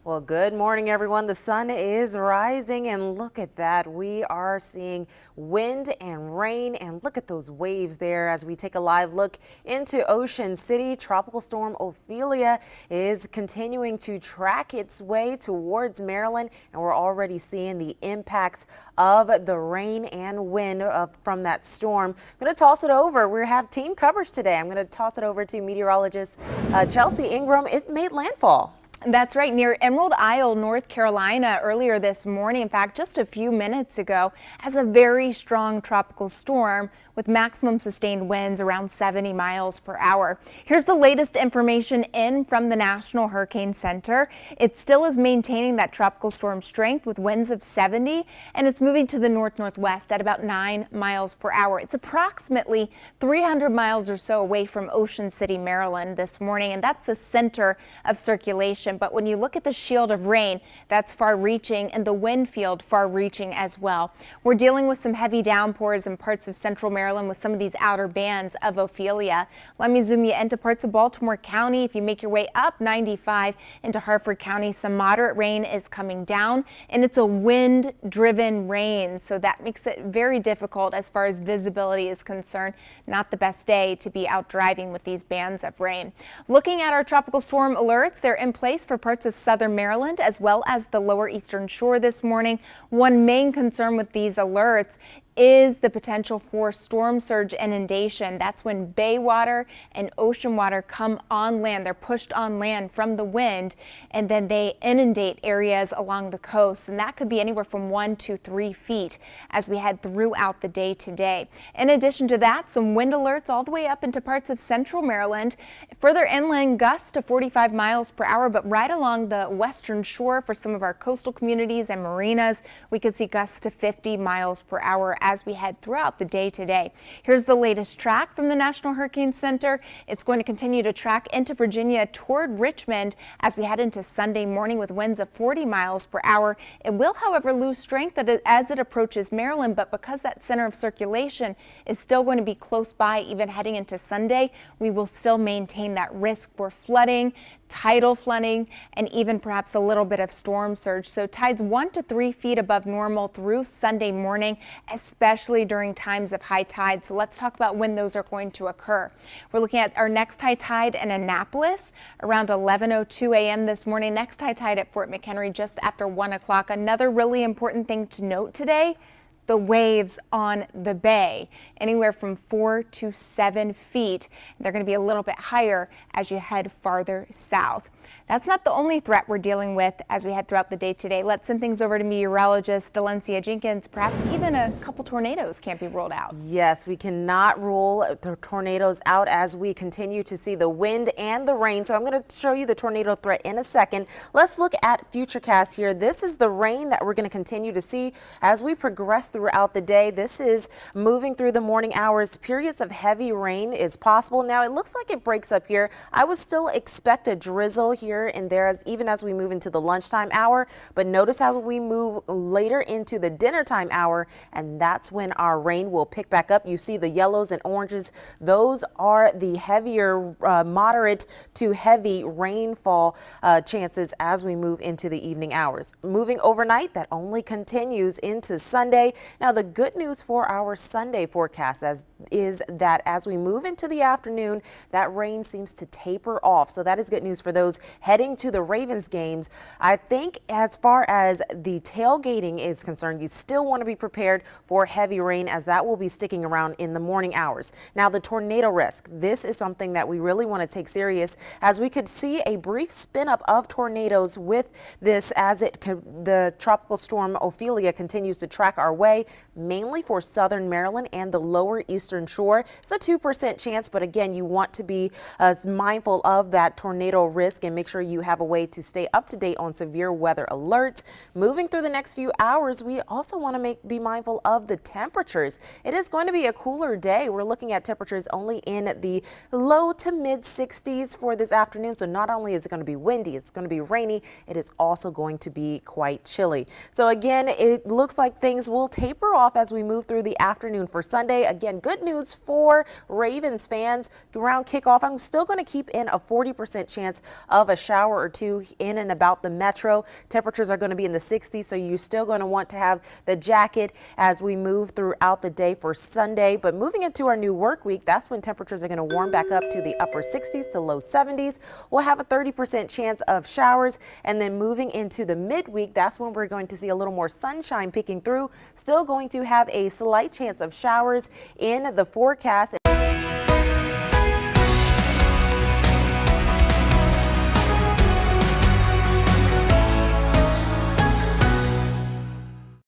Well, good morning, everyone. The sun is rising, and look at that. We are seeing wind and rain, and look at those waves there as we take a live look into Ocean City. Tropical storm Ophelia is continuing to track its way towards Maryland, and we're already seeing the impacts of the rain and wind from that storm. I'm going to toss it over. We have team coverage today. I'm going to toss it over to meteorologist Chelsea Ingram. It made landfall. That's right, near Emerald Isle, North Carolina, earlier this morning. In fact, just a few minutes ago, as a very strong tropical storm with maximum sustained winds around 70 miles per hour. Here's the latest information in from the National Hurricane Center. It still is maintaining that tropical storm strength with winds of 70, and it's moving to the north-northwest at about 9 miles per hour. It's approximately 300 miles or so away from Ocean City, Maryland this morning, and that's the center of circulation. But when you look at the shield of rain, that's far-reaching, and the wind field far-reaching as well. We're dealing with some heavy downpours in parts of central Maryland with some of these outer bands of Ophelia. Let me zoom you into parts of Baltimore County. If you make your way up 95 into Harford County, some moderate rain is coming down, and it's a wind-driven rain, so that makes it very difficult as far as visibility is concerned. Not the best day to be out driving with these bands of rain. Looking at our tropical storm alerts, they're in place for parts of southern Maryland as well as the lower eastern shore this morning. One main concern with these alerts is the potential for storm surge inundation. That's when bay water and ocean water come on land. They're pushed on land from the wind, and then they inundate areas along the coast. And that could be anywhere from 1 to 3 feet as we head throughout the day today. In addition to that, some wind alerts all the way up into parts of central Maryland. Further inland, gusts to 45 miles per hour, but right along the western shore for some of our coastal communities and marinas, we could see gusts to 50 miles per hour as we head throughout the day today. Here's the latest track from the National Hurricane Center. It's going to continue to track into Virginia toward Richmond as we head into Sunday morning with winds of 40 miles per hour. It will, however, lose strength as it approaches Maryland, but because that center of circulation is still going to be close by, even heading into Sunday, we will still maintain that risk for flooding, tidal flooding, and even perhaps a little bit of storm surge. So tides 1 to 3 feet above normal through Sunday morning, especially during times of high tide. So let's talk about when those are going to occur. We're looking at our next high tide in Annapolis around 11:02 a.m. this morning. Next high tide at Fort McHenry just after 1 o'clock. Another really important thing to note today: the waves on the bay, anywhere from 4 to 7 feet. They're going to be a little bit higher as you head farther south. That's not the only threat we're dealing with as we head throughout the day today. Let's send things over to meteorologist Delencia Jenkins. Perhaps even a couple tornadoes can't be ruled out. Yes, we cannot rule the tornadoes out as we continue to see the wind and the rain. So I'm going to show you the tornado threat in a second. Let's look at Futurecast here. This is the rain that we're going to continue to see as we progress throughout the day. This is moving through the morning hours. Periods of heavy rain is possible. Now it looks like it breaks up here. I would still expect a drizzle here and there even as we move into the lunchtime hour, but notice how we move later into the dinner time hour, and that's when our rain will pick back up. You see the yellows and oranges. Those are the heavier, moderate to heavy rainfall chances as we move into the evening hours. Moving overnight, that only continues into Sunday. Now the good news for our Sunday forecast is that as we move into the afternoon, that rain seems to taper off. So that is good news for those heading to the Ravens games. I think as far as the tailgating is concerned, you still want to be prepared for heavy rain as that will be sticking around in the morning hours. Now the tornado risk, this is something that we really want to take serious as we could see a brief spin up of tornadoes with this as the tropical storm Ophelia continues to track our way, mainly for southern Maryland and the lower eastern shore. It's a 2% chance, but again, you want to be mindful of that tornado risk and make sure you have a way to stay up to date on severe weather alerts. Moving through the next few hours, we also want to be mindful of the temperatures. It is going to be a cooler day. We're looking at temperatures only in the low to mid 60s for this afternoon. So not only is it going to be windy, it's going to be rainy, it is also going to be quite chilly. So again, it looks like things will taper off off as we move through the afternoon for Sunday. Again, good news for Ravens fans. Around kickoff, I'm still going to keep in a 40% chance of a shower or two in and about the metro. Temperatures are going to be in the 60s, so you're still going to want to have the jacket as we move throughout the day for Sunday. But moving into our new work week, that's when temperatures are going to warm back up to the upper 60s to low 70s. We'll have a 30% chance of showers, and then moving into the midweek, that's when we're going to see a little more sunshine peeking through. Still going to have a slight chance of showers in the forecast.